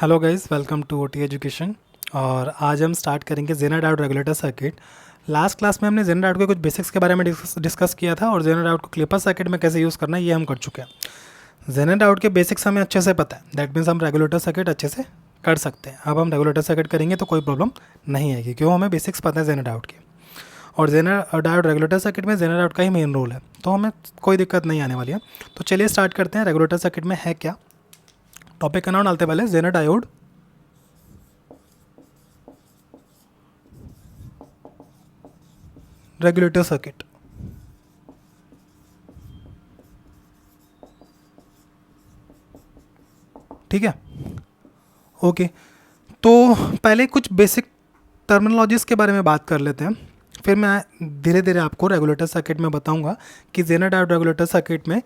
Hello guys, welcome to OT education. और आज हम स्टार्ट करेंगे Zener diode regulator circuit. Last class में हमने जेनर डायोड के कुछ बेसिक्स के बारे में डिस्कस किया था और जेनर डायोड को क्लिपर सर्किट में कैसे यूज़ करना है ये हम कर चुके हैं। जेनर डायोड के बेसिक्स हमें अच्छे से पता है, दैट मीन्स हम रेगुलेटर सर्किट अच्छे से कर सकते हैं। अब हम रेगुलेटर सर्किट करेंगे तो कोई प्रॉब्लम नहीं आएगी, क्यों हमें बेसिक्स पता है जेनर डायोड के। और जेनर डायोड रेगुलेटर सर्किट में जेनर डायोड का ही मेन रोल है, तो हमें कोई दिक्कत नहीं आने वाली है। तो चलिए स्टार्ट करते हैं। रेगुलेटर सर्किट में है क्या, टॉपिक का नाम डालते पहले जेनर डायोड रेगुलेटर सर्किट। ठीक है, ओके। तो पहले कुछ बेसिक टर्मिनोलॉजीज़ के बारे में बात कर लेते हैं, फिर मैं धीरे धीरे आपको रेगुलेटर सर्किट में बताऊंगा कि जेनर डायोड रेगुलेटर सर्किट में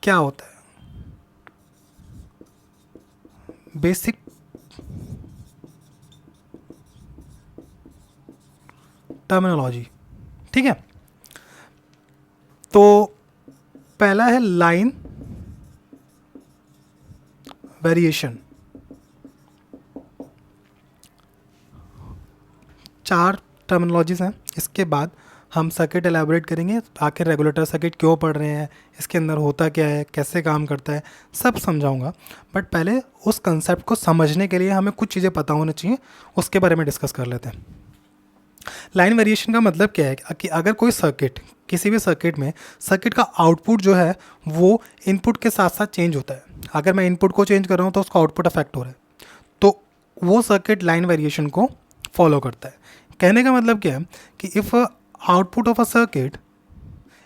क्या होता है। बेसिक टर्मिनोलॉजी, ठीक है। तो पहला है लाइन वेरिएशन। चार टर्मिनोलॉजीज़ हैं। इसके बाद हम सर्किट एलैबोरेट करेंगे, आखिर रेगुलेटर सर्किट क्यों पढ़ रहे हैं, इसके अंदर होता क्या है, कैसे काम करता है, सब समझाऊंगा। बट पहले उस कंसेप्ट को समझने के लिए हमें कुछ चीज़ें पता होनी चाहिए, उसके बारे में डिस्कस कर लेते हैं। लाइन वेरिएशन का मतलब क्या है कि अगर कोई सर्किट, किसी भी सर्किट में सर्किट का आउटपुट जो है वो इनपुट के साथ साथ चेंज होता है। अगर मैं इनपुट को चेंज कर रहा हूँ तो उसका आउटपुट अफेक्ट हो रहा है, तो वो सर्किट लाइन वेरिएशन को फॉलो करता है। कहने का मतलब क्या है कि if output of a circuit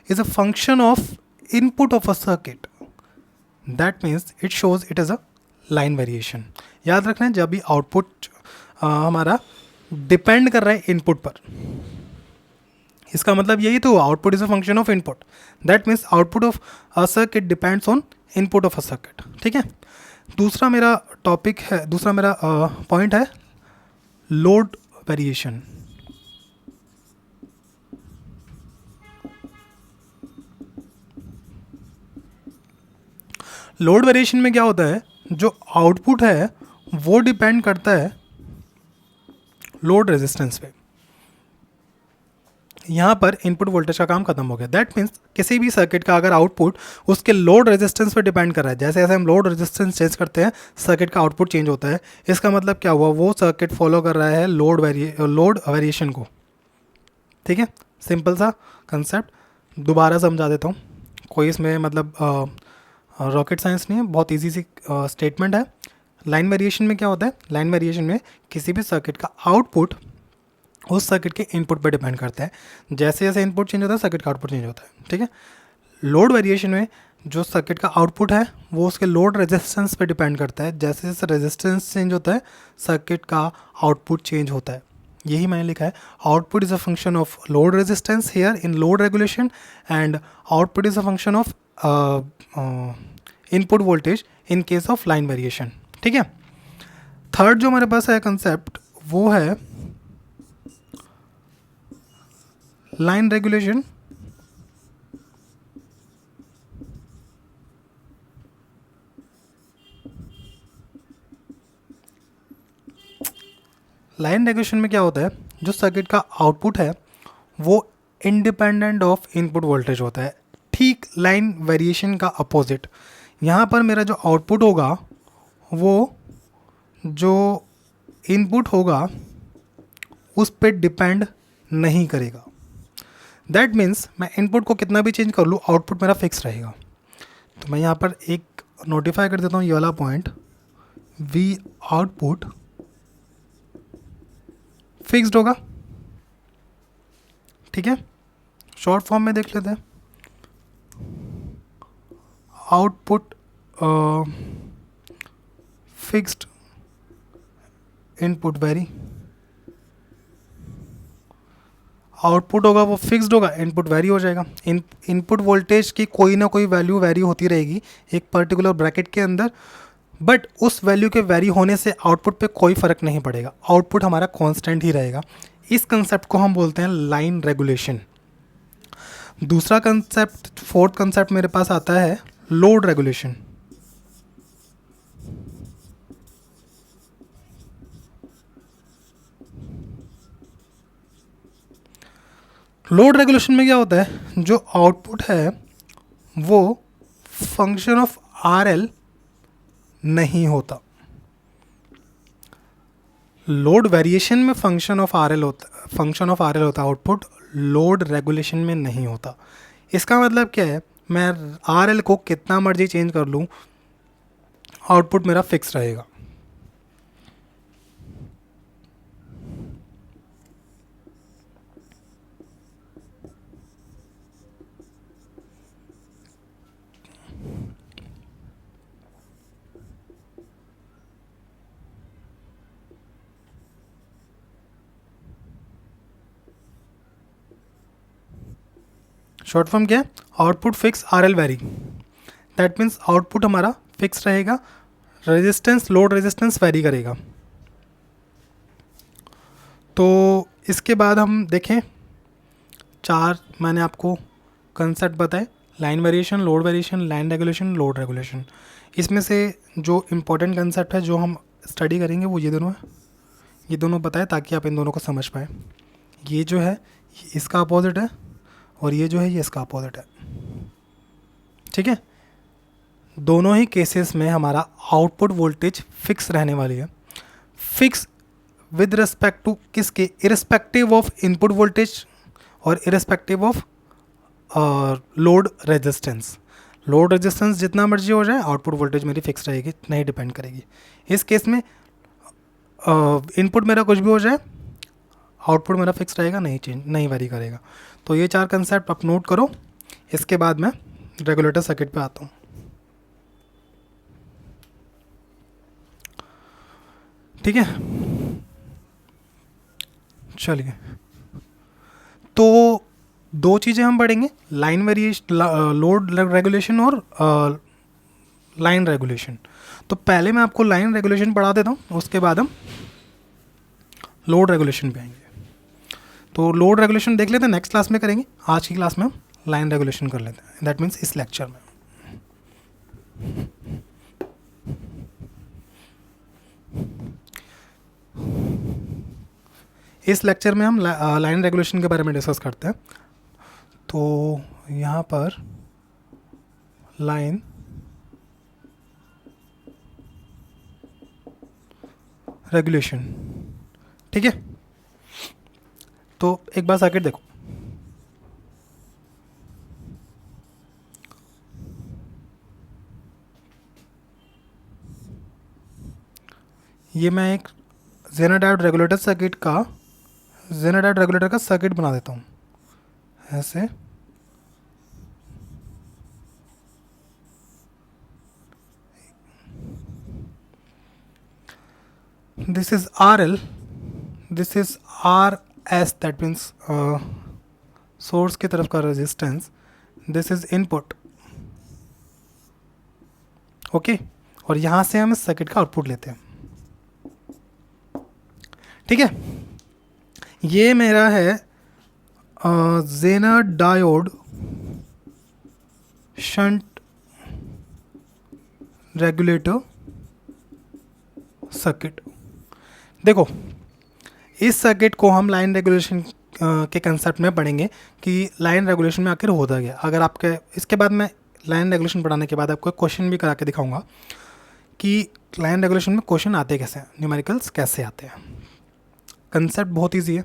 is a function of input of a circuit, that means it shows it is a line variation. याद रखना है, जब भी आउटपुट हमारा डिपेंड कर रहा है इनपुट पर, इसका मतलब यही तो, output is a function of input, that means output of a circuit depends on input of a circuit. ठीक है। दूसरा मेरा टॉपिक है, दूसरा मेरा पॉइंट है लोड वेरिएशन। लोड वेरिएशन में क्या होता है, जो आउटपुट है वो डिपेंड करता है लोड रेजिस्टेंस पे। यहाँ पर इनपुट वोल्टेज का काम खत्म हो गया। दैट मीन्स किसी भी सर्किट का अगर आउटपुट उसके लोड रेजिस्टेंस पे डिपेंड कर रहा है, जैसे जैसे हम लोड रेजिस्टेंस चेंज करते हैं सर्किट का आउटपुट चेंज होता है। इसका मतलब क्या हुआ, वो सर्किट फॉलो कर रहा है लोड वेरिएशन को। ठीक है, सिंपल सा कंसेप्ट दोबारा समझा देता हूँ, कोई इसमें मतलब रॉकेट साइंस नहीं है, बहुत ईजी सी स्टेटमेंट है। लाइन वेरिएशन में क्या होता है, लाइन वेरिएशन में किसी भी सर्किट का आउटपुट उस सर्किट के इनपुट पर डिपेंड करता है। जैसे जैसे इनपुट चेंज होता है सर्किट का आउटपुट चेंज होता है। ठीक है। लोड वेरिएशन में जो सर्किट का आउटपुट है वो उसके लोड रेजिस्टेंस पे डिपेंड करता है। जैसे जैसे रेजिस्टेंस चेंज होता है सर्किट का आउटपुट चेंज होता है। यही मैंने लिखा है, output is a function of load resistance here in load regulation, and output is a function of input voltage in case of line variation. ठीक है। थर्ड जो हमारे पास है कंसेप्ट, वो है लाइन रेगुलेशन। लाइन रेगुलेशन में क्या होता है, जो सर्किट का आउटपुट है वो इंडिपेंडेंट ऑफ इनपुट वोल्टेज होता है, ठीक लाइन वेरिएशन का अपोजिट। यहाँ पर मेरा जो आउटपुट होगा वो जो इनपुट होगा उस पर डिपेंड नहीं करेगा। दैट मीन्स मैं इनपुट को कितना भी चेंज कर लूँ आउटपुट मेरा फिक्स रहेगा। तो मैं यहाँ पर एक नोटिफाई कर देता हूँ ये वाला पॉइंट, वी आउटपुट फिक्स्ड होगा। ठीक है, शॉर्ट फॉर्म में देख लेते हैं। Output fixed, input very. Output होगा वो फिक्स्ड होगा, इनपुट वेरी हो जाएगा। इनपुट वोल्टेज की कोई ना कोई वैल्यू वेरी होती रहेगी एक पर्टिकुलर ब्रैकेट के अंदर, बट उस वैल्यू के वेरी होने से आउटपुट पे कोई फ़र्क नहीं पड़ेगा, आउटपुट हमारा कांस्टेंट ही रहेगा। इस कंसेप्ट को हम बोलते हैं लाइन रेगुलेशन। दूसरा कंसेप्ट, फोर्थ कंसेप्ट मेरे पास आता है लोड रेगुलेशन। लोड रेगुलेशन में क्या होता है, जो आउटपुट है वो फंक्शन ऑफ आर एल नहीं होता। लोड वेरिएशन में फंक्शन ऑफ आर एल होता है आउटपुट, लोड रेगुलेशन में नहीं होता। इसका मतलब क्या है, मैं आर एल को कितना मर्जी चेंज कर लूँ, आउटपुट मेरा फिक्स रहेगा। शॉर्ट फॉर्म क्या है, output fix R L very, that means output हमारा फिक्स रहेगा, रेजिस्टेंस लोड रेजिस्टेंस वेरी करेगा। तो इसके बाद हम देखें, चार मैंने आपको कंसेप्ट बताए, line variation, load variation, line regulation, load regulation. इसमें से जो इम्पोर्टेंट कंसेप्ट है जो हम स्टडी करेंगे वो ये दोनों है, ये दोनों बताए ताकि आप इन दोनों को समझ पाए। ये जो है ये इसका अपोजिट है और ये जो है ये इसका अपोजिट है, ठीक है। दोनों ही केसेस में हमारा आउटपुट वोल्टेज फिक्स रहने वाली है, फिक्स विद रिस्पेक्ट टू किसके, इरिस्पेक्टिव ऑफ इनपुट वोल्टेज और irrespective of load resistance. Load resistance जितना मर्जी हो जाए, आउटपुट वोल्टेज मेरी फिक्स रहेगी, नहीं डिपेंड करेगी। इस केस में इनपुट मेरा कुछ भी हो जाए, आउटपुट मेरा फिक्स रहेगा, नहीं चेंज, नहीं वेरी करेगा। तो ये चार कंसेप्ट आप नोट करो। इसके बाद मैं रेगुलेटर सर्किट पे आता हूँ। ठीक है, चलिए। तो दो चीज़ें हम पढ़ेंगे, लाइन वेरिएशन, लोड रेगुलेशन और लाइन रेगुलेशन। तो पहले मैं आपको लाइन रेगुलेशन पढ़ा देता हूँ, उसके बाद हम लोड रेगुलेशन पे आएंगे। तो लोड रेगुलेशन देख लेते हैं, नेक्स्ट क्लास में करेंगे। आज की क्लास में हम लाइन रेगुलेशन कर लेते हैं, दैट मीन्स इस लेक्चर में। इस लेक्चर में हम लाइन रेगुलेशन के बारे में डिस्कस करते हैं। तो यहाँ पर लाइन रेगुलेशन, ठीक है। तो एक बार सर्किट देखो, ये मैं एक जेनर डायोड रेगुलेटर का सर्किट बना देता हूँ ऐसे। This is R L, this is R S, that means source की तरफ का resistance, this is input, okay. और यहाँ से हम इस सर्किट का आउटपुट लेते हैं, ठीक है। ये मेरा है Zener diode shunt regulator circuit. देखो, इस सर्किट को हम लाइन रेगुलेशन के कंसेप्ट में पढ़ेंगे कि लाइन रेगुलेशन में आखिर होता गया। अगर आपके इसके बाद मैं लाइन रेगुलेशन पढ़ाने के बाद आपको क्वेश्चन भी करा के दिखाऊंगा कि लाइन रेगुलेशन में क्वेश्चन आते कैसे हैं, न्यूमेरिकल्स कैसे आते हैं। कंसेप्ट बहुत ईजी है।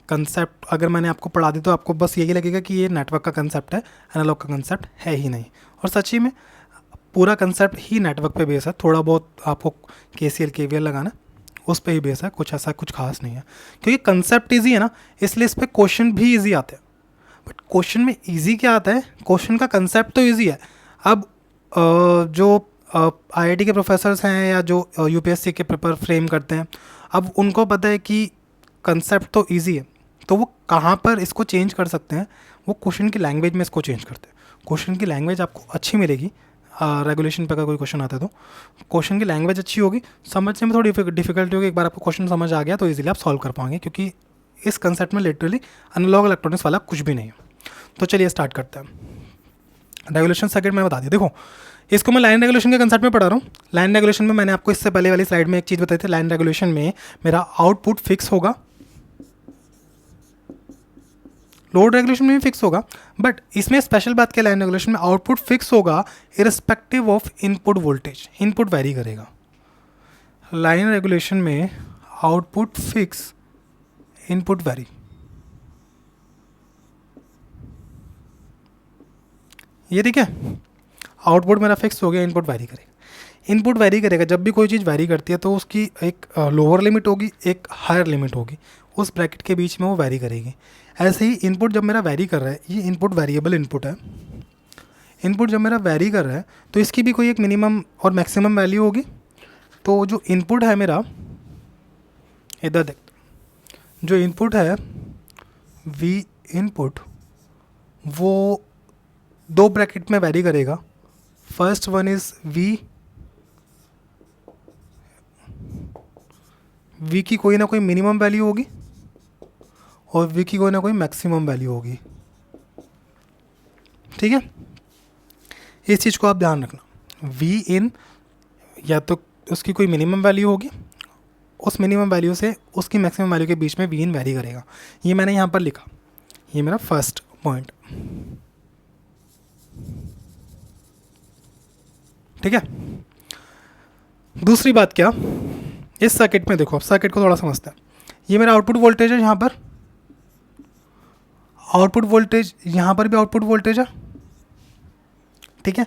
कंसेप्ट अगर मैंने आपको पढ़ा दी तो आपको बस यही लगेगा कि ये नेटवर्क का कंसेप्ट है, एनालॉग का कंसेप्ट है ही नहीं। और सच्ची में पूरा कंसेप्ट ही नेटवर्क पे बेस है। थोड़ा बहुत आपको KCL KVL लगाना उस पे ही बेस है, कुछ ऐसा कुछ खास नहीं है। क्योंकि कंसेप्ट ईजी है ना, इसलिए इस पर क्वेश्चन भी ईजी आते हैं। बट क्वेश्चन में ईजी क्या आता है, क्वेश्चन का कंसेप्ट तो ईजी है। अब जो IIT के प्रोफेसर्स हैं या जो UPSC के पेपर फ्रेम करते हैं, अब उनको पता है कि कंसेप्ट तो ईजी है, तो वो कहाँ पर इसको चेंज कर सकते हैं, वो क्वेश्चन की लैंग्वेज में इसको चेंज करते हैं। क्वेश्चन की लैंग्वेज आपको अच्छी मिलेगी, रेगुलेशन पे अगर कोई क्वेश्चन आता है तो क्वेश्चन की लैंग्वेज अच्छी होगी, समझने में थोड़ी डिफिकल्टी होगी। एक बार आपको क्वेश्चन समझ आ गया तो इजीली आप सॉल्व कर पाएंगे, क्योंकि इस कंसेप्ट में लिटरली एनालॉग इलेक्ट्रॉनिक्स वाला कुछ भी नहीं है। तो चलिए स्टार्ट करते हैं। रेगुलेशन सर्किट मैं बता दिया। देखो, इसको मैं लाइन रेगुलेशन के कंसेप्ट में पढ़ा रहा हूँ। लाइन रेगुलेशन में मैंने आपको इससे पहले वाली स्लाइड में एक चीज़ बताई थी, लाइन रेगुलेशन में मेरा आउटपुट फिक्स होगा, लोड रेगुलेशन में भी फिक्स होगा, बट इसमें स्पेशल बात क्या, लाइन रेगुलेशन में आउटपुट फिक्स होगा irrespective of input voltage, input vary करेगा। लाइन रेगुलेशन में आउटपुट फिक्स, इनपुट वैरी। ये ठीक है, आउटपुट मेरा फिक्स हो गया, इनपुट वैरी करेगा। इनपुट वैरी करेगा, जब भी कोई चीज़ वैरी करती है तो उसकी एक लोअर लिमिट होगी, एक हायर लिमिट होगी, उस ब्रैकेट के बीच में वो वैरी करेगी। ऐसे ही इनपुट जब मेरा वैरी कर रहा है, ये इनपुट वेरिएबल इनपुट है, इनपुट जब मेरा वैरी कर रहा है तो इसकी भी कोई एक मिनिमम और मैक्सिमम वैल्यू होगी। तो जो इनपुट है मेरा, इधर देख, जो इनपुट है वी इनपुट, वो दो ब्रैकेट में वैरी करेगा। फर्स्ट वन इज़ वी की कोई ना कोई मिनिमम वैल्यू होगी और वी की कोई ना कोई मैक्सिमम वैल्यू होगी। ठीक है, इस चीज़ को आप ध्यान रखना। वी इन या तो उसकी कोई मिनिमम वैल्यू होगी, उस मिनिमम वैल्यू से उसकी मैक्सिमम वैल्यू के बीच में वी इन वैरी करेगा। ये मैंने यहाँ पर लिखा, ये मेरा फर्स्ट पॉइंट। ठीक है, दूसरी बात क्या, इस सर्किट में देखो, अब सर्किट को थोड़ा समझते हैं। ये मेरा आउटपुट वोल्टेज है, यहाँ पर आउटपुट वोल्टेज, यहाँ पर भी आउटपुट वोल्टेज है। ठीक है,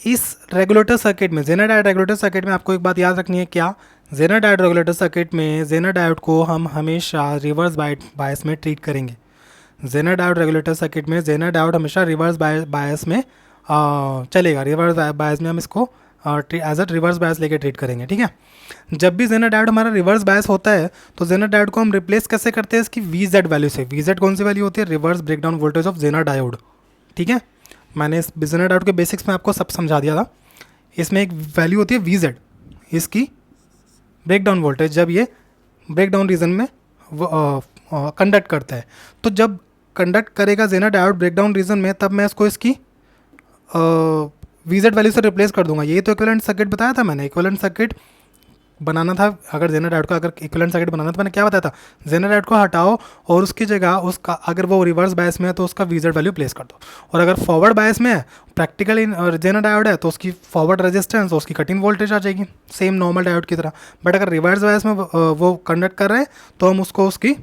इस रेगुलेटर सर्किट में, जेनर डायोड रेगुलेटर सर्किट में आपको एक बात याद रखनी है, क्या, जेनर डायोड रेगुलेटर सर्किट में जेनर डायोड को हम हमेशा रिवर्स बायस में ट्रीट करेंगे। जेनर डायोड रेगुलेटर सर्किट में जेनर डायोड हमेशा रिवर्स बायस में चलेगा, रिवर्स बायस में हम इसको एज अ रिवर्स बायस लेके ट्रीट करेंगे। ठीक है, जब भी जेनर डायोड हमारा रिवर्स बायस होता है तो जेनर डायोड को हम रिप्लेस कैसे करते हैं, इसकी वी जेड वैल्यू से। वी जेड कौन सी वैल्यू होती है, reverse breakdown voltage of Jenner diode. ठीक है, मैंने इस जेनर डायोड के बेसिक्स में आपको सब समझा दिया था। इसमें एक वैल्यू होती है वी जेड, इसकी ब्रेकडाउन वोल्टेज, जब ये ब्रेकडाउन रीजन में कंडक्ट करता है। तो जब कंडक्ट करेगा जेनर डायोड ब्रेकडाउन रीजन में, तब मैं इसको इसकी वी जेड वैल्यू से रिप्लेस कर दूंगा। यही तो इक्विवेलेंट सर्किट बताया था मैंने। इक्विवेलेंट सर्किट बनाना था, अगर जेनर डायोड का अगर इक्विवेलेंट सर्किट बनाना था, मैंने क्या बताया था, जेनर डायोड को हटाओ और उसकी जगह उसका, अगर वो रिवर्स बायस में है तो उसका वी जेड वैल्यू प्लेस कर दो, और अगर फॉरवर्ड बायस में है, प्रैक्टिकल जेनर डायोड है, तो उसकी फॉरवर्ड रेजिस्टेंस, उसकी कटिंग वोल्टेज आ जाएगी सेम नॉर्मल डायोड की तरह। बट अगर रिवर्स बायस में वो कंडक्ट कर रहे हैं तो हम उसको उसकी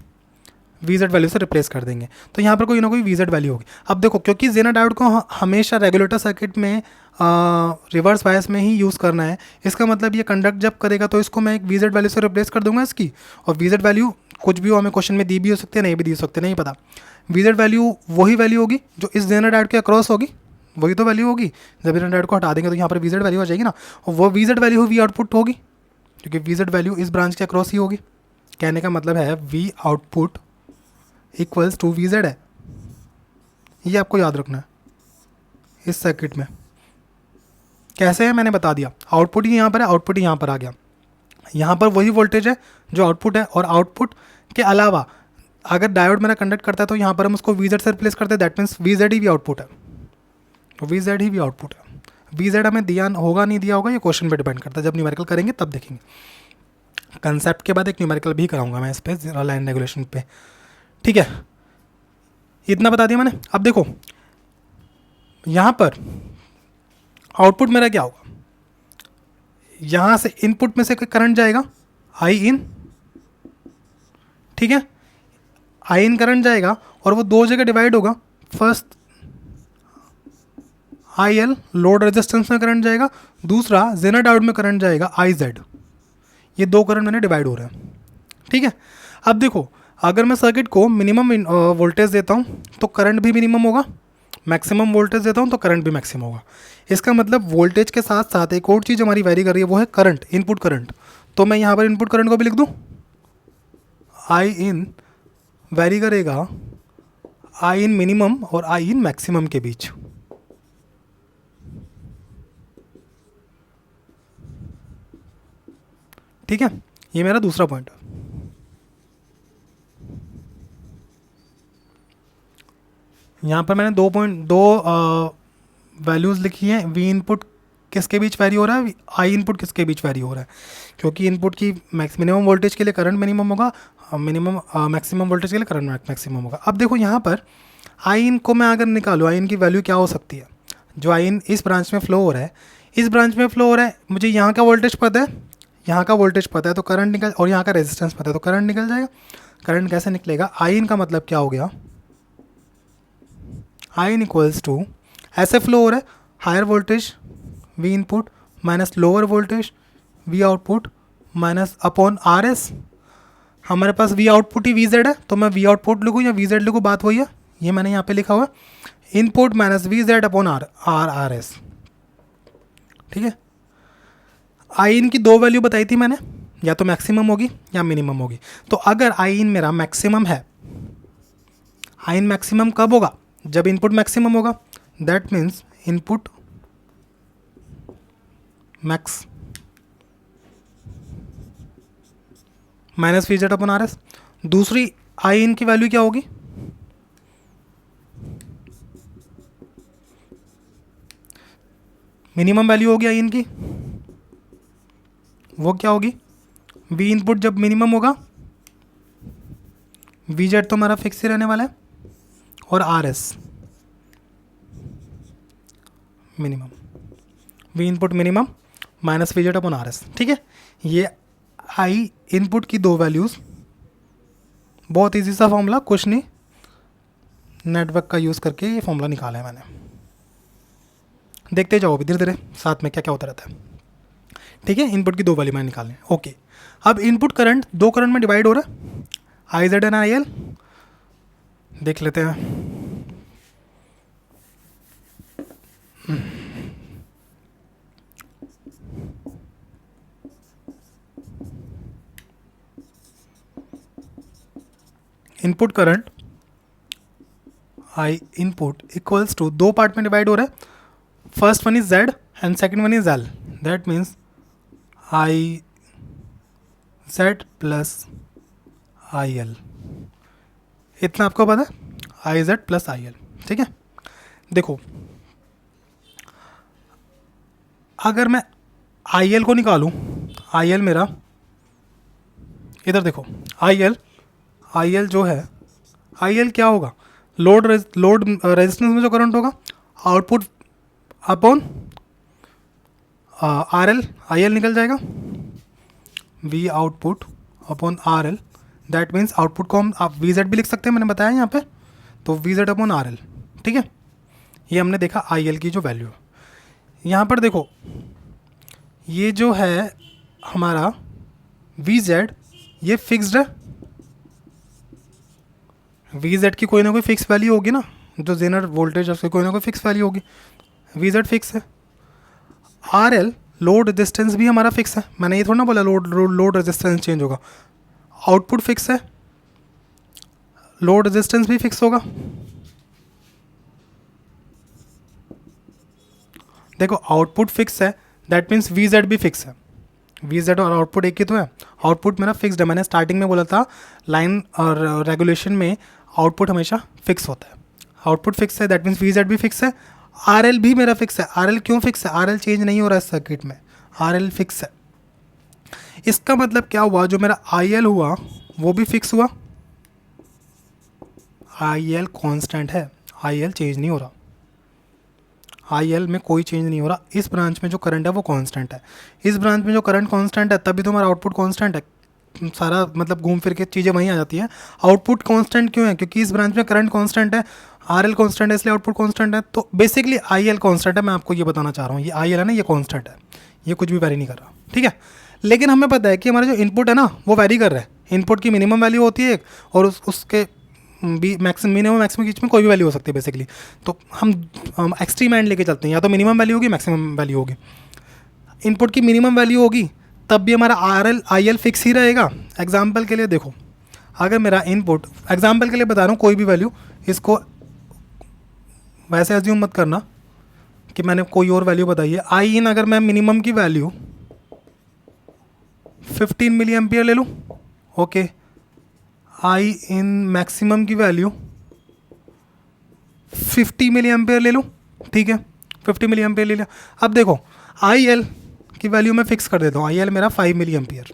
वी जेड वैल्यू से रिप्लेस कर देंगे। तो यहाँ पर कोई ना कोई वी जेड वैल्यू होगी। अब देखो, क्योंकि जेनर डायोड को हमेशा रेगुलेटर सर्किट में रिवर्स बायस में ही यूज़ करना है, इसका मतलब ये कंडक्ट जब करेगा तो इसको मैं एक वी जेड वैल्यू से रिप्लेस कर दूंगा इसकी। और वी जेड वैल्यू कुछ भी हो, हमें क्वेश्चन में दी भी हो सकती है, नहीं भी दी हो सकती है, नहीं पता। वी जेड वैल्यू वही वैल्यू होगी जो इस जेनर डायोड के अक्रॉस होगी, वही तो वैल्यू होगी। जब जेनर डायोड को हटा देंगे तो यहाँ पर वी जेड वैल्यू आ जाएगी ना, और वो V Z value V output होगी, क्योंकि वी जेड वैल्यू इस ब्रांच के अक्रॉस ही होगी। कहने का मतलब है V output equals to V Z है। ये आपको याद रखना है इस सर्किट में। कैसे है मैंने बता दिया, आउटपुट ही यहाँ पर है, आउटपुट ही यहाँ पर आ गया। यहाँ पर वही वोल्टेज है जो आउटपुट है, और आउटपुट के अलावा अगर डायोड मेरा कंडक्ट करता है तो यहाँ पर हम उसको वी जेड से रिप्लेस करते हैं। दैट मीन्स वी जेड ही भी आउटपुट है, वी जेड ही भी आउटपुट है। वी जेड हमें दिया होगा नहीं दिया होगा, ये क्वेश्चन पे डिपेंड करता है, जब न्यूमेरिकल करेंगे तब देखेंगे। कंसेप्ट के बाद एक न्यूमेरिकल भी कराऊंगा मैं इस पर, लाइन रेगुलेशन पे। ठीक है, इतना बता दिया मैंने। अब देखो यहाँ पर आउटपुट मेरा क्या होगा, यहाँ से इनपुट में से करंट जाएगा आई इन। ठीक है, आई इन करंट जाएगा और वो दो जगह डिवाइड होगा। First I L load resistance में करंट जाएगा, दूसरा जेनर डायोड में करंट जाएगा आई जेड। ये दो करंट मैंने डिवाइड हो रहे हैं। ठीक है, अब देखो, अगर मैं सर्किट को मिनिमम वोल्टेज देता हूँ तो करंट भी मिनिमम होगा, मैक्सिमम वोल्टेज देता हूँ तो करंट भी मैक्सिमम होगा। इसका मतलब वोल्टेज के साथ साथ एक और चीज़ हमारी वेरी कर रही है, वो है करंट, इनपुट करंट। तो मैं यहाँ पर इनपुट करंट को भी लिख दूँ, आई इन वेरी करेगा आई इन मिनिमम और आई इन मैक्सिमम के बीच। ठीक है, ये मेरा दूसरा पॉइंट है। यहाँ पर मैंने दो वैल्यूज़ लिखी हैं, वी इनपुट किसके बीच वैरी हो रहा है, आई इनपुट किसके बीच वैरी हो रहा है, क्योंकि इनपुट की मिनिमम वोल्टेज के लिए करंट मिनिमम होगा, मिनिमम मैक्सिमम वोल्टेज के लिए करंट मैक्सिमम होगा। अब देखो यहाँ पर आई इन को मैं अगर निकालूँ, आई इन की वैल्यू क्या हो सकती है, जो आई इन इस ब्रांच में फ्लो हो रहा है, इस ब्रांच में फ्लो हो रहा है, मुझे यहाँ का वोल्टेज पता है, यहाँ का वोल्टेज पता है तो करंट निकल, और यहाँ का रेजिस्टेंस पता है तो करंट निकल जाएगा। करंट कैसे निकलेगा, आई इन का मतलब क्या हो गया, आई इन इक्वल्स टू, ऐसे फ्लो हो रहा है, higher voltage V input minus lower voltage V output minus upon R S. हमारे पास वी आउटपुट ही वी जेड है, तो मैं वी आउटपुट लिखूँ या वी जेड लिखूँ, बात वही है, ये मैंने यहाँ पे लिखा हुआ है, input minus V Z upon R S. ठीक है, आई इन की दो वैल्यू बताई थी मैंने, या तो मैक्सिमम होगी या मिनिमम होगी। तो अगर आई इन मेरा मैक्सिमम है, आई इन मैक्सिमम कब होगा, जब इनपुट मैक्सिमम होगा, that means input max minus V Z upon R S. दूसरी आई इन की वैल्यू क्या होगी, मिनिमम वैल्यू होगी आई इन की, वो क्या होगी, वी इनपुट जब मिनिमम होगा, वी जेड तो हमारा फिक्स ही रहने वाला है, और R S minimum, we input minimum minus V Z upon R S. ठीक है, ये आई इनपुट की दो वैल्यूज़, बहुत इजी सा फॉर्मूला, कुछ नहीं, नेटवर्क का यूज़ करके ये फॉर्मूला निकाला है मैंने। देखते जाओ अभी धीरे धीरे साथ में क्या क्या होता रहता है। ठीक है, इनपुट की दो वैल्यू मैंने निकालनी है। ओके, अब इनपुट करंट दो करंट में डिवाइड हो रहा है, I Z and I L. देख लेते हैं, input current I input equals to, दो पार्ट में डिवाइड हो रहा है, first one is Z and second one is L, that means I Z plus I L, इतना आपको पता है, I Z plus I L. ठीक है, देखो अगर मैं आई एल को निकालूं, आई एल मेरा, इधर देखो, आई एल जो है, आई एल क्या होगा, लोड रेजिस्टेंस में जो करंट होगा, output upon are L, I L निकल जाएगा, we output upon R L, that means output को हम आप वी जेड भी लिख सकते हैं, मैंने बताया यहाँ पे, तो V Z upon R L. ठीक है, ये हमने देखा आई एल की जो वैल्यू है। यहाँ पर देखो, ये जो है हमारा वी जेड, ये फिक्स्ड है, वी जेड की कोई ना कोई फिक्स वैल्यू होगी ना, जो जेनर वोल्टेज है उसकी कोई ना कोई फिक्स वैल्यू होगी, वी जेड फिक्स है। आर एल लोड रेजिस्टेंस भी हमारा फिक्स है, मैंने ये थोड़ा ना बोला लोड रेजिस्टेंस चेंज होगा, आउटपुट फिक्स है, लोड रेजिस्टेंस भी फिक्स होगा। देखो आउटपुट फिक्स है, दैट मीन्स वी जेड भी फिक्स है, वी जेड और आउटपुट एक ही तो है, आउटपुट मेरा फिक्स्ड है, मैंने स्टार्टिंग में बोला था लाइन और रेगुलेशन में आउटपुट हमेशा फिक्स होता है, आउटपुट फिक्स है, दैट मीन्स वी जेड भी फिक्स है, आर एल भी मेरा फिक्स है। आर एल क्यों फिक्स है, आर एल चेंज नहीं हो रहा है सर्किट में, आर एल फिक्स है। इसका मतलब क्या हुआ, जो मेरा आई एल हुआ वो भी फिक्स हुआ, आई एल कॉन्स्टेंट है, आई एल चेंज नहीं हो रहा, आई एल में कोई चेंज नहीं हो रहा, इस ब्रांच में जो करंट है वो कांस्टेंट है, इस ब्रांच में जो करंट कांस्टेंट है तभी तो हमारा आउटपुट कांस्टेंट है, सारा मतलब घूम फिर के चीज़ें वहीं आ जाती हैं। आउटपुट कांस्टेंट क्यों है, क्योंकि इस ब्रांच में करंट कांस्टेंट है, आर एल कॉन्स्टेंट है, इसलिए आउटपुट कांस्टेंट है। तो बेसिकली आई एल कॉन्स्टेंट है, मैं आपको ये बताना चाह रहा हूँ, ये आई एल है ना, ये कॉन्स्टेंट है, ये कुछ भी वैरी नहीं कर रहा। ठीक है, लेकिन हमें पता है कि हमारा जो इनपुट है ना वो वैरी कर रहा है, इनपुट की मिनिमम वैल्यू होती है एक, और उसके भी मिनिमम मैक्सिमम के बीच में कोई भी वैल्यू हो सकती है बेसिकली। तो हम एक्सट्रीम एंड लेके चलते हैं, या तो मिनिमम वैल्यू होगी मैक्सिमम वैल्यू होगी, इनपुट की मिनिमम वैल्यू होगी तब भी हमारा R L I L fix ही रहेगा। एग्जाम्पल के लिए देखो, अगर मेरा इनपुट, एग्जाम्पल के लिए बता रहा हूँ कोई भी वैल्यू, इसको वैसे एज्यूम मत करना कि मैंने कोई और वैल्यू बताई है। आई इन अगर मैं मिनिमम की वैल्यू 15 मिली एम्पियर ले लूँ, ओके, आई इन मैक्सिमम की वैल्यू 50 मिली एम्पियर ले लूँ, ठीक है, 50 मिली एम्पियर ले लिया। अब देखो आई एल की वैल्यू मैं फिक्स कर देता हूँ, आई एल मेरा 5 मिली एम्पियर,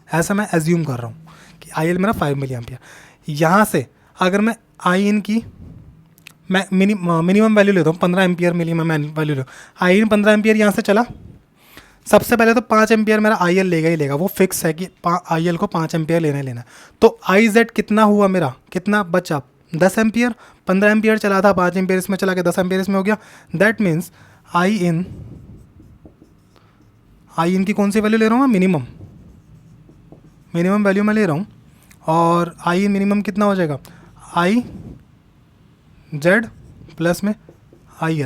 ऐसा मैं एज्यूम कर रहा हूँ कि आई एल मेरा 5 मिली एम्पियर। यहाँ से अगर मैं आई इन की मैं मिनिमम वैल्यू लेता हूँ, 15 एम्पियर मिनिमम वैल्यू ले, आई इन 15 एम्पियर यहाँ से चला, सबसे पहले तो 5 एम्पियर मेरा आई एल लेगा ही लेगा, वो फिक्स है कि आई एल को 5 एम्पियर लेना ही लेना है। तो आई जेड कितना हुआ मेरा, कितना बचा, 10 एम्पियर, 15 एम्पियर चला था, 5 एम्पियर इसमें चला गया, 10 एम्पियर इसमें हो गया। दैट मीन्स आई इन की कौन सी वैल्यू ले रहा हूँ मैं, मिनिमम वैल्यू मैं ले रहा हूँ। और आई इन मिनिमम कितना हो जाएगा, आई जेड प्लस में आई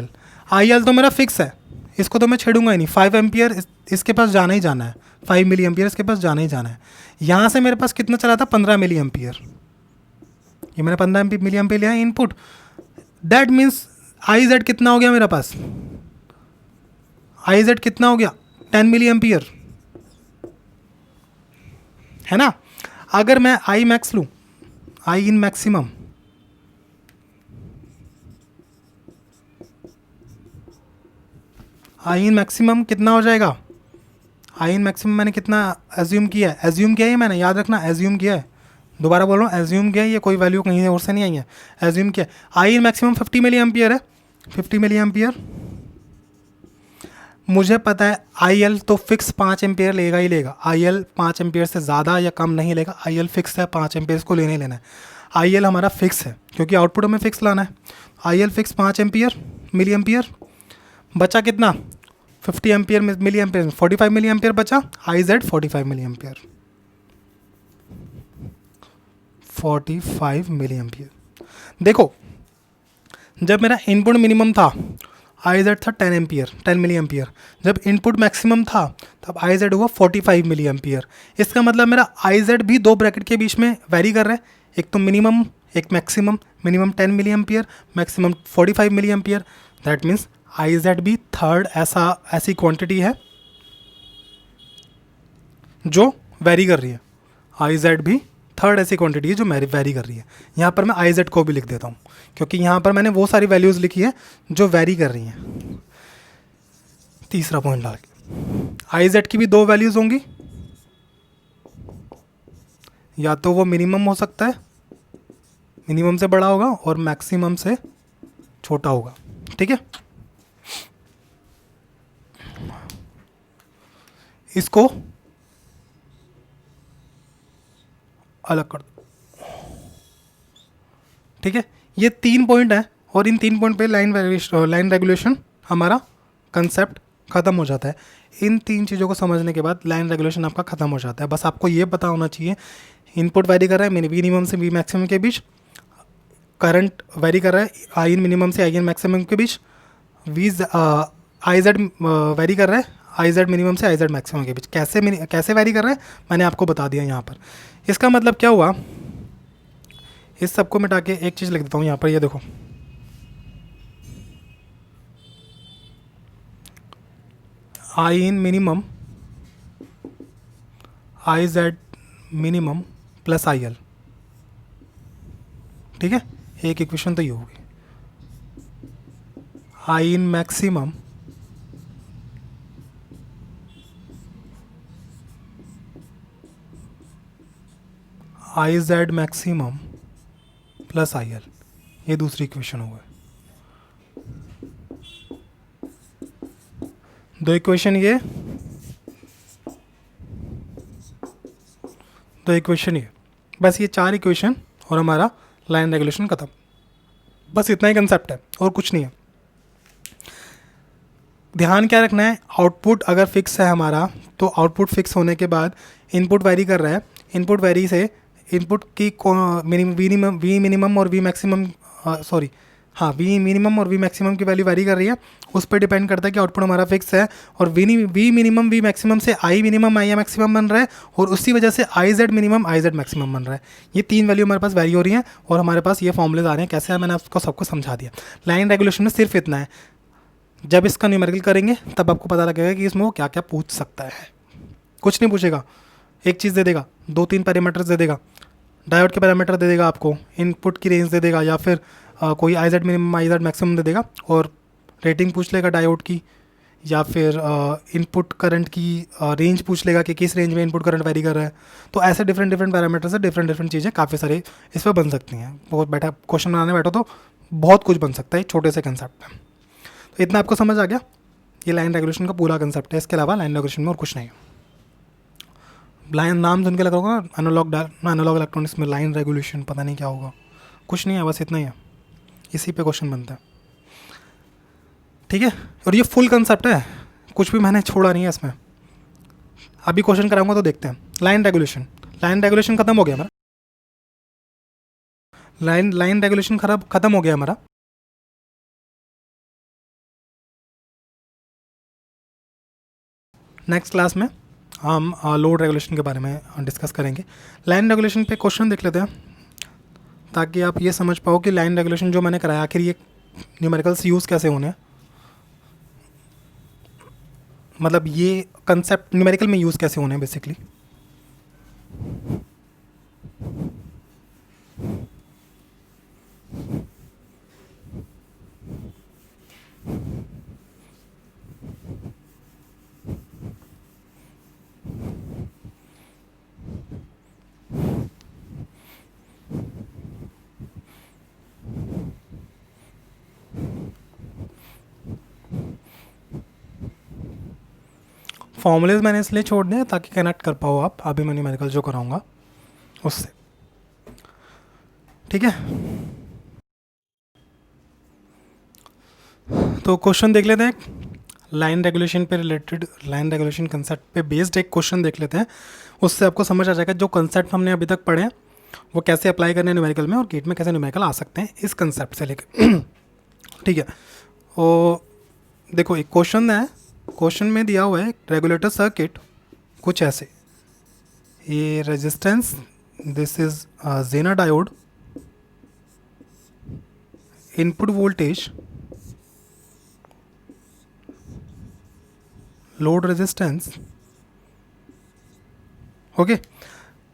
एल तो मेरा फिक्स है, इसको तो मैं छेड़ूंगा ही नहीं। 5 एम्पियर इसके पास जाना ही जाना है, 5 मिली एम्पियर इसके पास जाना ही जाना है। यहाँ से मेरे पास कितना चला था, 15 मिली एम्पियर, ये मैंने 15 मिली एम्पियर लिया input. That means I Z कितना हो गया मेरे पास, आई जेड कितना हो गया, 10 मिली एम्पियर, है ना। अगर मैं आई मैक्स लूँ, आई in maximum, I in maximum कितना हो जाएगा, आई इन मैक्सिमम मैंने कितना एज्यूम किया है, मैंने याद रखना एज्यूम किया है, दोबारा बोल रहा हूँ एज्यूम किया है, ये कोई वैल्यू कहीं और से नहीं आई है, एज्यूम किया है। I in maximum 50 milli ampere है, 50 मिली एम्पियर। मुझे पता है आई एल तो फिक्स 5 एम्पियर लेगा ही लेगा, आई एल 5 एम्पियर से ज़्यादा या कम नहीं लेगा, आई एल फिक्स है, 5 एम्पियर को लेने ही लेना है। आई एल हमारा फिक्स है क्योंकि आउटपुट हमें फिक्स लाना है। I L fix 5 ampere milli ampere, बचा कितना, 50 ampere milli ampere, 45 milli ampere बचा, I Z 45 milli ampere, 45 milli ampere. देखो जब मेरा इनपुट मिनिमम था आई जेड था 10 एम्पियर, 10 मिली एम्पियर, जब इनपुट मैक्सिमम था तब आई जेड हुआ 45 मिली एम्पियर। इसका मतलब मेरा आई जेड भी दो ब्रैकेट के बीच में वेरी कर रहा है, एक तो मिनिमम एक maximum, minimum 10 milli ampere, maximum 45 milli ampere. That means I Z भी थर्ड ऐसी क्वांटिटी है जो वेरी कर रही है, आई जेड भी थर्ड ऐसी क्वांटिटी है जो वेरी कर रही है। यहाँ पर मैं आई जेड को भी लिख देता हूँ क्योंकि यहाँ पर मैंने वो सारी वैल्यूज़ लिखी है जो वेरी कर रही हैं। तीसरा पॉइंट डाल के आई जेड की भी दो वैल्यूज़ होंगी, या तो वो मिनिमम हो सकता है, मिनिमम से बड़ा होगा, और मैक्सिमम से छोटा होगा, ठीक है। इसको अलग कर दो, ठीक है। ये 3 पॉइंट है और इन 3 पॉइंट पे लाइन रेगुलेशन हमारा कंसेप्ट ख़त्म हो जाता है। इन 3 चीज़ों को समझने के बाद लाइन रेगुलेशन आपका ख़त्म हो जाता है। बस आपको ये पता होना चाहिए इनपुट वेरी कर रहा है मिनिमम से वी मैक्सिमम के बीच, करंट वेरी कर रहा है आई इन मिनिमम से आई इन मैक्सिमम के बीच, वी आई जेड वेरी कर रहा है आई जेड मिनिमम से आई जेड मैक्सिमम के बीच। कैसे वेरी कर रहा है मैंने आपको बता दिया यहाँ पर। इसका मतलब क्या हुआ, इस सब को मिटा के एक चीज़ लिख देता हूँ यहाँ पर, ये देखो I in minimum I Z minimum plus I L, ठीक है। एक इक्वेशन तो ये होगी I in maximum I Z maximum plus I L, ये दूसरी इक्वेशन हो गई। दो इक्वेशन ये, दो इक्वेशन ये, बस ये 4 इक्वेशन और हमारा लाइन रेगुलेशन खत्म। बस इतना ही कंसेप्ट है और कुछ नहीं है। ध्यान क्या रखना है, आउटपुट अगर फिक्स है हमारा तो आउटपुट फिक्स होने के बाद इनपुट वेरी कर रहा है, इनपुट वेरी से इनपुट की वी मिनिमम और वी मैक्सिमम वी मिनिमम और वी मैक्सिमम की वैल्यू वेरी कर रही है, उस पर डिपेंड करता है कि आउटपुट हमारा फिक्स है। और वी मिनिमम वी मैक्सिमम से आई मिनिमम आई मैक्सिमम बन रहा है और उसी वजह से आई Z minimum I Z maximum बन रहा है। ये 3 वैल्यू हमारे पास वेरी हो रही हैं और हमारे पास ये फॉर्मूलेज आ रहे हैं। कैसे है मैंने आपको सबको समझा दिया। लाइन रेगुलेशन में सिर्फ इतना है, जब इसका न्यूमेरिकल करेंगे तब आपको पता लगेगा कि इसमें वो क्या क्या पूछ सकता है। कुछ नहीं पूछेगा, एक चीज़ दे देगा, 2-3 पैरामीटर्स दे देगा, डायोड के पैरामीटर दे देगा आपको, इनपुट की रेंज दे देगा, या फिर कोई I Z minimum I Z maximum दे देगा और रेटिंग पूछ लेगा डायोड की, या फिर इनपुट करंट की रेंज पूछ लेगा कि किस रेंज में इनपुट करंट वेरी कर रहा है। तो ऐसे डिफरेंट डिफरेंट पैरामीटर से डिफरेंट डिफरेंट चीज़ें काफ़ी सारी इस पर बन सकती हैं। बहुत बैठा क्वेश्चन बनाने बैठो तो बहुत कुछ बन सकता है छोटे से कंसेप्ट में। तो इतना आपको समझ आ गया, ये लाइन रेगुलेशन का पूरा कंसेप्ट है। इसके अलावा लाइन रेगुलेशन में और कुछ नहीं है। लाइन नाम सुन के लगा होगा ना, एनालॉग इलेक्ट्रॉनिक्स में लाइन रेगुलेशन, पता नहीं क्या होगा। कुछ नहीं है, बस इतना ही है, इसी पे क्वेश्चन बनता है। ठीक है, और ये फुल कंसेप्ट है, कुछ भी मैंने छोड़ा नहीं है इसमें। अभी क्वेश्चन कराऊंगा तो देखते हैं। लाइन रेगुलेशन खत्म हो गया हमारा। लाइन रेगुलेशन खत्म हो गया हमारा। नेक्स्ट क्लास में हम लोड रेगुलेशन के बारे में डिस्कस करेंगे। लाइन रेगुलेशन पे क्वेश्चन देख लेते हैं, ताकि आप ये समझ पाओ कि लाइन रेगुलेशन जो मैंने कराया आखिर ये न्यूमेरिकल्स यूज़ कैसे होने हैं, मतलब ये कंसेप्ट न्यूमेरिकल में यूज़ कैसे होने हैं बेसिकली। फॉर्मूलेज मैंने इसलिए छोड़ दिए ताकि कनेक्ट कर पाओ आप अभी मैं न्यूमेरिकल जो कराऊंगा उससे। ठीक है, तो क्वेश्चन देख लेते हैं। लाइन रेगुलेशन पे रिलेटेड, लाइन रेगुलेशन कंसेप्ट पे बेस्ड एक क्वेश्चन देख लेते हैं, उससे आपको समझ आ जाएगा जो कंसेप्ट हमने अभी तक पढ़े हैं वो कैसे अप्लाई करने हैं न्यूमेरिकल में, और गेट में कैसे न्यूमेरिकल आ सकते हैं इस कंसेप्ट से लेकर। ठीक है, तो देखो एक क्वेश्चन है, क्वेश्चन में दिया हुआ है रेगुलेटर सर्किट कुछ ऐसे, ये resistance, this is Zener diode, input voltage, load resistance. Okay,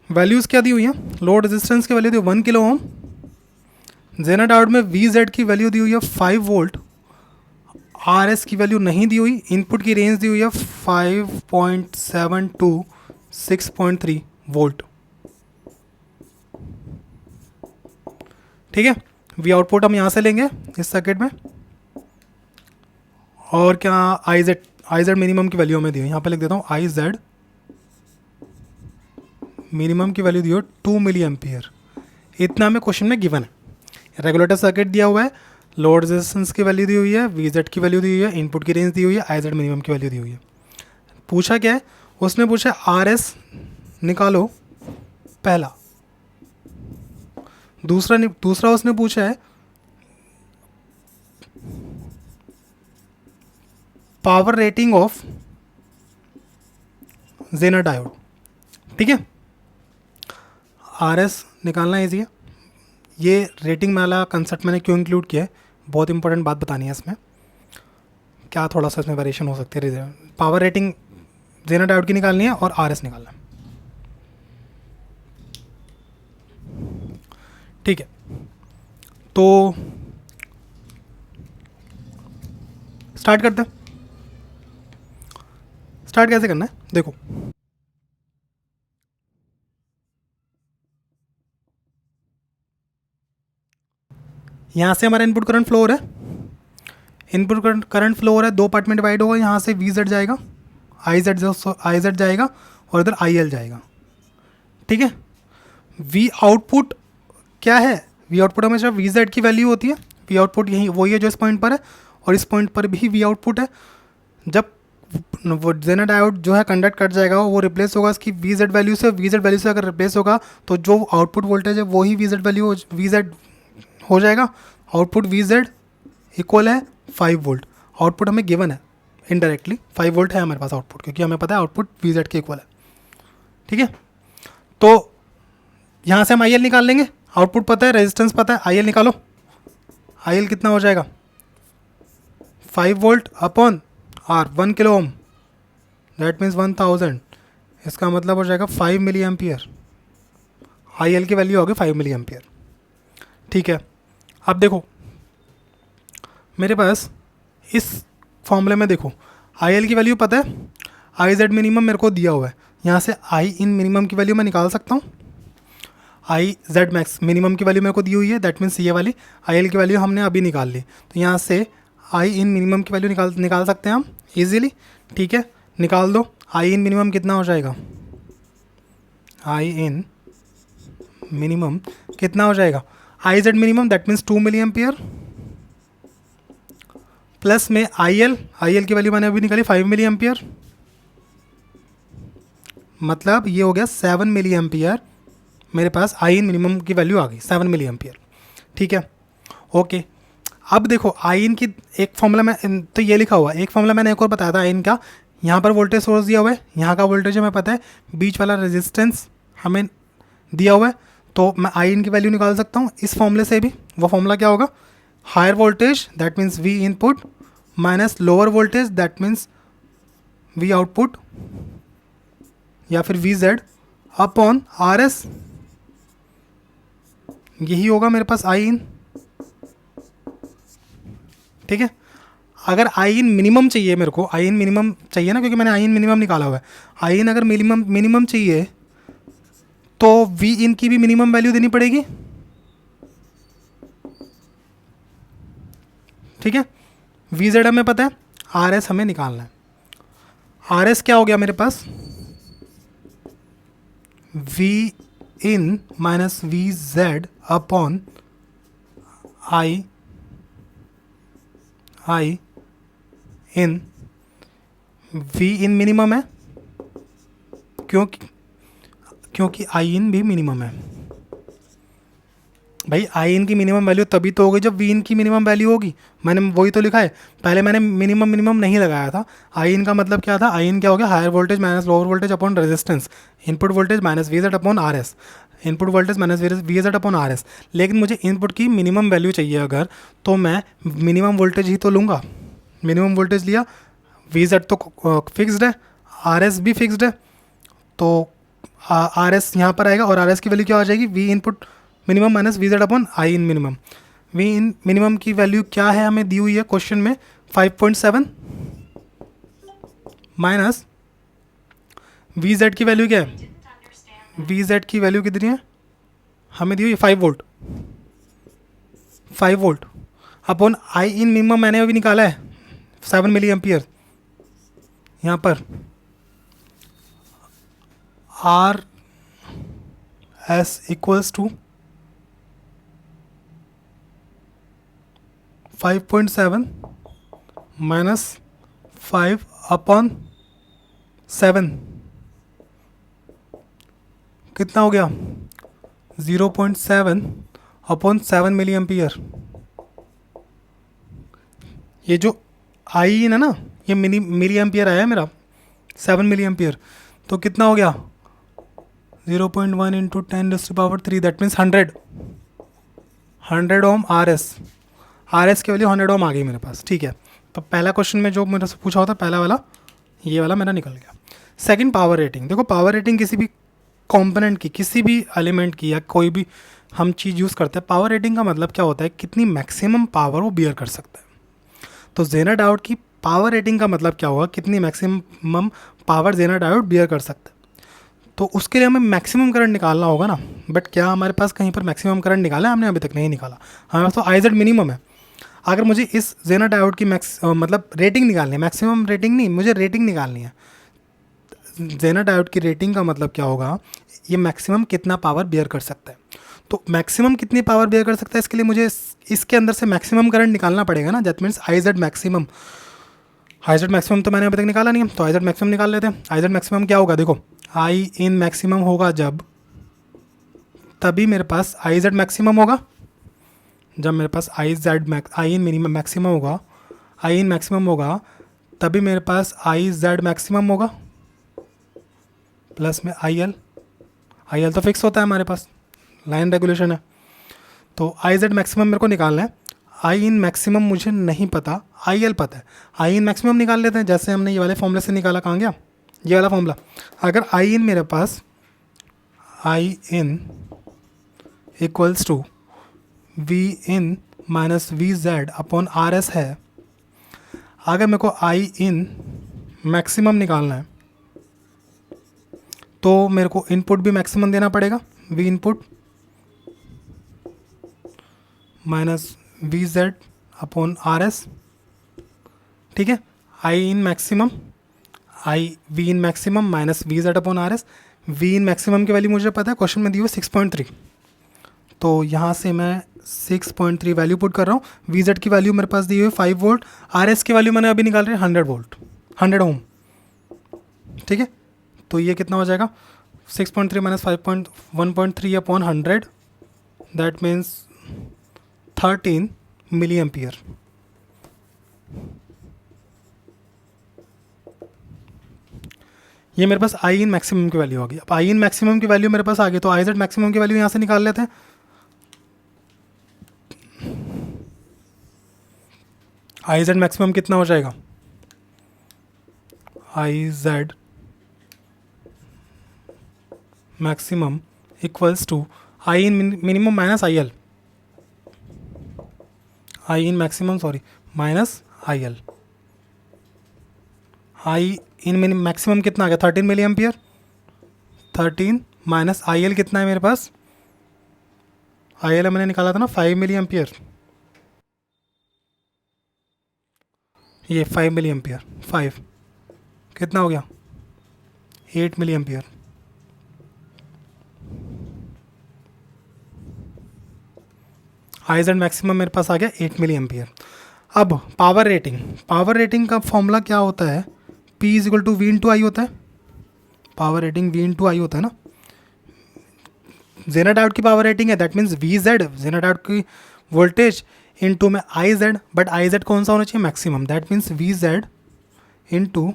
values क्या दी हुई है? लोड रेजिस्टेंस की वैल्यू दी 1 किलो ओम, जेना डायोड में वी जेड की वैल्यू दी हुई है 5 वोल्ट, आर एस की वैल्यू नहीं दी हुई, इनपुट की रेंज दी हुई है 5.7 टू 6.3 वोल्ट। ठीक है, वी आउटपुट हम यहाँ से लेंगे इस सर्किट में, और क्या आई जेड मिनिमम की वैल्यू हमें दी हुई, यहाँ पे लिख देता हूँ आई जेड मिनिमम की वैल्यू दी हो 2 मिली एम्पियर, इतना हमें क्वेश्चन में गिवन है। रेगुलेटर सर्किट दिया हुआ है, लोड रेजिस्टेंस की वैल्यू दी हुई है, वी जेड की वैल्यू दी हुई है, इनपुट की रेंज दी हुई है, आई जेड मिनिमम की वैल्यू दी हुई है। पूछा क्या है? उसने पूछा आर एस निकालो पहला, दूसरा उसने पूछा है power rating of Jenner diode. ठीक है, आर एस निकालना ईजी है। ये रेटिंग वाला कंसेप्ट मैंने क्यों इंक्लूड किया है, बहुत इंपॉर्टेंट बात बतानी है इसमें, क्या थोड़ा सा इसमें वेरिएशन हो सकती है। पावर रेटिंग जेनर डायोड की निकालनी है और आर एस निकालना है। ठीक है, तो स्टार्ट करते हैं। स्टार्ट कैसे करना है देखो, यहाँ से हमारा इनपुट करंट फ्लो हो रहा है, इनपुट करंट फ्लो हो रहा है, दो पार्ट में डिवाइड होगा, यहाँ से वी जेड जाएगा, आई जेड जाएगा, और इधर आई एल जाएगा। ठीक है, वी आउटपुट क्या है? वी आउटपुट हमेशा वी जेड की वैल्यू होती है, वी आउटपुट यही वही है जो इस पॉइंट पर है, और इस पॉइंट पर भी वी आउटपुट है। जब वो जेनर डायोड जो है कंडक्ट कट जाएगा, वो रिप्लेस होगा इसकी वी जेड वैल्यू से, वी जेड वैल्यू से अगर रिप्लेस होगा तो जो आउटपुट वोल्टेज है वही we Z value V Z हो जाएगा। आउटपुट वी जेड इक्वल है 5 वोल्ट, आउटपुट हमें गिवन है इनडायरेक्टली 5 वोल्ट है हमारे पास आउटपुट, क्योंकि हमें पता है आउटपुट वी जेड के इक्वल है। ठीक है, तो यहाँ से हम आई एल निकाल लेंगे, आउटपुट पता है, रेजिस्टेंस पता है, आई एल निकालो। आई एल कितना हो जाएगा? 5 volt upon R 1 kilo ohm, that means 1000, इसका मतलब हो जाएगा 5 मिली एम्पियर। आई एल की वैल्यू होगी 5 मिली एम्पियर। ठीक है, अब देखो मेरे पास इस फॉर्मूले में देखो आई एल की वैल्यू पता है, आई जेड मिनिमम मेरे को दिया हुआ है, यहाँ से आई इन मिनिमम की वैल्यू मैं निकाल सकता हूँ। आई जेड मैक्स मिनिमम की वैल्यू मेरे को दी हुई है, दैट मीन्स ये वाली आई एल की वैल्यू हमने अभी निकाल ली, तो यहाँ से आई इन मिनिमम की वैल्यू निकाल सकते हैं हम इजीली। ठीक है, निकाल दो। आई इन मिनिमम कितना हो जाएगा, आई इन मिनिमम कितना हो जाएगा, I Z minimum that means 2 milli ampere, plus में आई एल की वैल्यू मैंने अभी निकाली 5 मिली एम्पियर, मतलब ये हो गया 7 मिली एम्पियर। मेरे पास आई इन मिनिमम की वैल्यू आ गई 7 मिली एम्पियर। ठीक है, ओके। अब देखो आई इन की एक फॉर्मूला में तो ये लिखा हुआ है, एक फॉर्मूला मैंने एक और बताया था आई इन का। यहाँ पर वोल्टेज सोर्स दिया हुआ है, यहाँ का वोल्टेज हमें पता है, बीच वाला रेजिस्टेंस हमें दिया हुआ है, तो मैं आई इन की वैल्यू निकाल सकता हूँ इस फॉर्मूले से भी। वो फॉर्मूला क्या होगा, higher voltage that means V input minus lower voltage that means V output, या फिर V Z upon R S. यही होगा मेरे पास आई इन। ठीक है, अगर आई इन मिनिमम चाहिए मेरे को, आई इन मिनिमम चाहिए ना, क्योंकि मैंने आई इन मिनिमम निकाला हुआ है। आई इन अगर मिनिमम चाहिए तो वी इन की भी मिनिमम वैल्यू देनी पड़ेगी। ठीक है, वी जेड हमें पता है, आर एस हमें निकालना है। आर एस क्या हो गया मेरे पास, V in minus V Z upon I in. V in minimum है क्योंकि आई इन भी मिनिमम है। भाई आई इन की मिनिमम वैल्यू तभी तो होगी जब वी इन की मिनिमम वैल्यू होगी। मैंने वही तो लिखा है, पहले मैंने मिनिमम नहीं लगाया था। आई इन का मतलब क्या था, आई इन क्या हो गया, higher voltage minus lower voltage upon resistance, input voltage minus V Z upon R S, input voltage minus V Z upon R S. लेकिन मुझे इनपुट की मिनिमम वैल्यू चाहिए अगर, तो मैं मिनिमम वोल्टेज ही तो लूँगा। मिनिमम वोल्टेज लिया, वी जेड तो फिक्स्ड है, आर एस भी फिक्स्ड है, तो आर एस यहाँ पर आएगा और आर एस की वैल्यू क्या हो जाएगी, V input minimum minus V Z upon I in minimum. V in minimum की वैल्यू क्या है हमें दी हुई है क्वेश्चन में, 5.7 माइनस वी जेड की वैल्यू क्या है, वी जेड की वैल्यू कितनी है हमें दी हुई है 5 volt, 5 volt upon I in minimum मैंने अभी निकाला है 7 मिली एम्पियर। यहाँ पर R S equals to 5.7 minus 5 upon 7 कितना हो गया, 0.7 अपॉन 7 मिली एम्पियर। ये जो आई है ना, ये मिली एम्पियर आया है मेरा 7 मिली एम्पियर, तो कितना हो गया 0.1 into 10⁻³ that means 100 ohm R S की वैल्यू 100 ओम आ गई मेरे पास। ठीक है, तो पहला क्वेश्चन में जो मेरे से पूछा होता पहला वाला, ये वाला मेरा निकल गया। Second, power rating. देखो पावर रेटिंग किसी भी कंपोनेंट की, किसी भी एलिमेंट की या कोई भी हम चीज़ यूज़ करते हैं, पावर रेटिंग का मतलब क्या होता है, कितनी मैक्सिमम पावर वो बियर कर सकता है। तो जेनर डायोड की पावर रेटिंग का मतलब क्या होगा, कितनी maximum power Zener diode bear कर सकता है। तो उसके लिए हमें मैक्सिमम करंट निकालना होगा ना, बट क्या हमारे पास कहीं पर मैक्सिमम करंट निकाला है, हमने अभी तक नहीं निकाला। हमारे पास तो आई जेड मिनिमम है। अगर मुझे इस जेनर डायोड की मतलब रेटिंग निकालनी है, मैक्सिमम रेटिंग नहीं, मुझे रेटिंग निकालनी है। जेनर डायोड की रेटिंग का मतलब क्या होगा, ये मैक्सिमम कितना पावर बियर कर सकता है। तो मैक्सिमम कितनी पावर बियर कर सकता है, इसके लिए मुझे इसके अंदर से मैक्सिमम करंट निकालना पड़ेगा ना, that means I Z maximum. I Z maximum तो मैंने अभी तक निकाला नहीं है, तो आई जेड मैक्सिमम निकाल लेते हैं। आई जेड मैक्सिमम क्या होगा, देखो आई इन मैक्सिमम होगा जब, तभी मेरे पास आई जेड मैक्सिमम होगा। जब मेरे पास आई इन मिनिमम मैक्सिमम होगा, आई इन मैक्सिमम होगा, तभी मेरे पास आई जेड मैक्सिमम होगा, प्लस में आई एल तो फिक्स होता है हमारे पास, लाइन रेगुलेशन है। तो आई जेड मैक्सिमम मेरे को निकालना है। आई इन मैक्सिमम मुझे नहीं पता, आई एल पता है। आई इन मैक्सिमम निकाल लेते हैं, जैसे हमने ये वाले फॉर्मूले से निकाला। कहाँ गया ये वाला फॉर्मूला। अगर आई इन मेरे पास I in equals to V in minus V Z upon R S है, अगर मेरे को आई इन मैक्सिमम निकालना है तो मेरे को इनपुट भी मैक्सिमम देना पड़ेगा, V input minus V Z upon R S, ठीक है। I in maximum, I V in maximum minus V Z upon R S. V in maximum की वैल्यू मुझे पता है, क्वेश्चन में दी हुई 6.3, तो यहाँ से मैं 6.3 वैल्यू पुट कर रहा हूँ। वी जेड की वैल्यू मेरे पास दी हुई है 5 वोल्ट, आर एस की वैल्यू मैंने अभी निकाल रही है 100 वोल्ट, 100 ओम, ठीक है। तो ये कितना हो जाएगा, 6.3 minus 1.3 upon 100, that means 13 milli ampere. ये मेरे पास आई इन मैक्सिमम की वैल्यू आ गई। अब आई इन मैक्सिमम की वैल्यू मेरे पास आ गई, तो आई जेड मैक्सिमम की वैल्यू यहाँ से निकाल लेते हैं। आई जेड मैक्सिमम कितना हो जाएगा, I Z maximum equals to I in minimum minus I L, I in maximum sorry minus I L. I in maximum कितना आ गया, 13 milli ampere, 13 minus I L कितना है मेरे पास, आई एल मैंने निकाला था ना 5 मिली एम्पियर, ये 5 मिली एम्पियर, 5 कितना हो गया 8 milli ampere. I Z maximum मेरे पास आ गया 8 मिली एम्पियर। अब पावर रेटिंग, पावर रेटिंग का फॉर्मूला क्या होता है, P is equal to V into I होता है। Power rating V into I होता है ना, जेनर डायोड की पावर रेटिंग है, that means V Z zener diode की वोल्टेज इंटू में I Z, but I Z कौन सा होना चाहिए, maximum, that means V Z into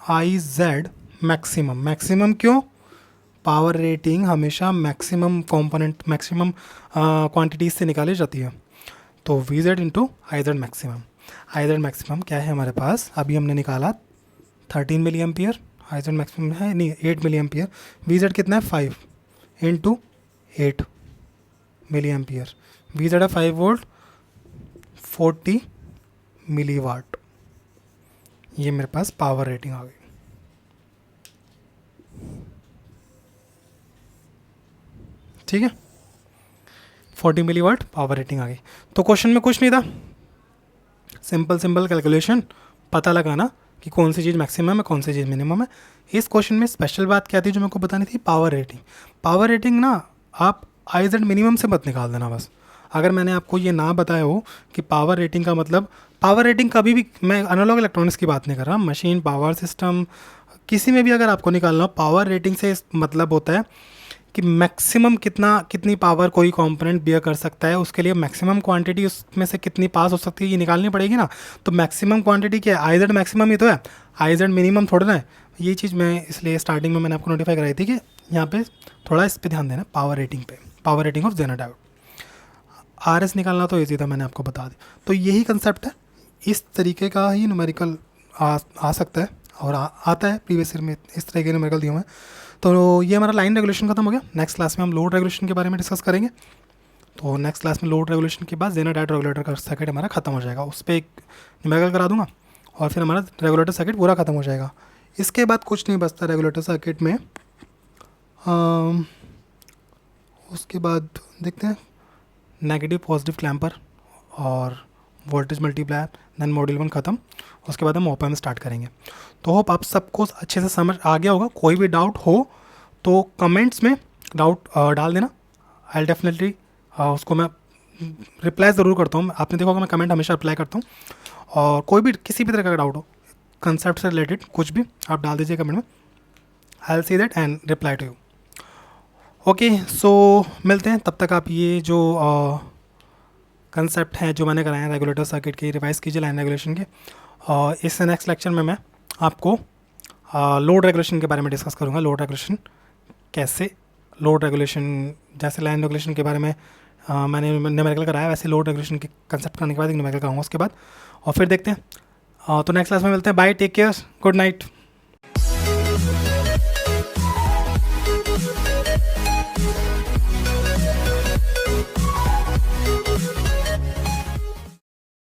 I Z maximum. Maximum क्यों, पावर रेटिंग हमेशा मैक्सिमम कंपोनेंट मैक्सिमम क्वांटिटीज से निकाली जाती है। तो V Z into I Z maximum. I Z maximum क्या है हमारे पास, अभी हमने निकाला 13 milli ampere, I Z maximum है नहीं 8 मिली एम्पियर, वी जेड कितना है 5 into 8 milli ampere, V Z है 5 वोल्ट 40 मिली वाट। ये मेरे पास पावर रेटिंग आ गई, ठीक है, 40 मिली वाट पावर रेटिंग आ गई। तो क्वेश्चन में कुछ नहीं था, सिंपल कैलकुलेशन, पता लगाना कि कौन सी चीज़ मैक्सिमम है कौन सी चीज़ मिनिमम है। इस क्वेश्चन में स्पेशल बात क्या थी जो मेरे को बतानी थी, पावर रेटिंग। पावर रेटिंग ना आप आई जेड मिनिमम से मत निकाल देना बस। अगर मैंने आपको ये ना बताया हो कि पावर रेटिंग का मतलब, पावर रेटिंग कभी भी, मैं एनालॉग इलेक्ट्रॉनिक्स की बात नहीं कर रहा, मशीन पावर सिस्टम किसी में भी अगर आपको निकालना हो, पावर रेटिंग से मतलब होता है कि मैक्सिमम कितनी पावर कोई कंपोनेंट बियर कर सकता है, उसके लिए मैक्सिमम क्वांटिटी उसमें से कितनी पास हो सकती है ये निकालनी पड़ेगी ना। तो मैक्सिमम क्वांटिटी क्या है, आई जेड मैक्सिमम ही तो है, आई जेड मिनिमम थोड़ा ना है। ये चीज़ मैं इसलिए स्टार्टिंग में मैंने आपको नोटिफाई कराई थी कि यहाँ पे थोड़ा इस पर ध्यान देना, पावर रेटिंग पे, power rating of Jenner diode. R S निकालना तो ईजी था, मैंने आपको बता दिया। तो यही कंसेप्ट है, इस तरीके का ही न्यूमेरिकल आ सकता है और आता है प्रीवियस ईयर में, इस तरह के न्यूमेरिकल दिए हुए हैं। तो ये हमारा लाइन रेगुलेशन खत्म हो गया। नेक्स्ट क्लास में हम लोड रेगुलेशन के बारे में डिस्कस करेंगे। तो नेक्स्ट क्लास में लोड रेगुलेशन के बाद जेनर डायोड रेगुलेटर का सर्किट हमारा खत्म हो जाएगा, उस पर एक न्यूमेरिकल करा दूंगा और फिर हमारा रेगुलेटर सर्किट पूरा खत्म हो जाएगा। इसके बाद कुछ नहीं बचता रेगुलेटर सर्किट में। उसके बाद देखते हैं नेगेटिव पॉजिटिव क्लैम्पर और वोल्टेज मल्टीप्लायर, देन मॉड्यूल 1 ख़त्म। उसके बाद हम ओप एम्प स्टार्ट करेंगे। तो होप आप सबको अच्छे से समझ आ गया होगा। कोई भी डाउट हो तो कमेंट्स में डाउट डाल देना, आई डेफिनेटली उसको मैं रिप्लाई ज़रूर करता हूँ। आपने देखा होगा मैं कमेंट हमेशा रिप्लाई करता हूँ। और कोई भी किसी भी तरह का डाउट हो कंसेप्ट से रिलेटेड कुछ भी आप डाल दीजिए कमेंट में, I will see that and reply to you. Okay, so मिलते हैं, तब तक आप ये जो कंसेप्ट हैं जो मैंने कराए हैं रेगुलेटर सर्किट के, रिवाइज कीजिए लाइन रेगुलेशन के। और इस नेक्स्ट लेक्चर में मैं आपको लोड रेगुलेशन के बारे में डिस्कस करूँगा। लोड रेगुलेशन कैसे, लोड रेगुलेशन जैसे लाइन रेगुलेशन के बारे में मैंने न्यूमेरिकल कराया, वैसे लोड रेगुलेशन के कंसेप्ट करने के बाद एक न्यूमेरिकल कराऊँगा उसके बाद, और फिर देखते हैं। तो नेक्स्ट क्लास में मिलते हैं। Bye, take care, good night.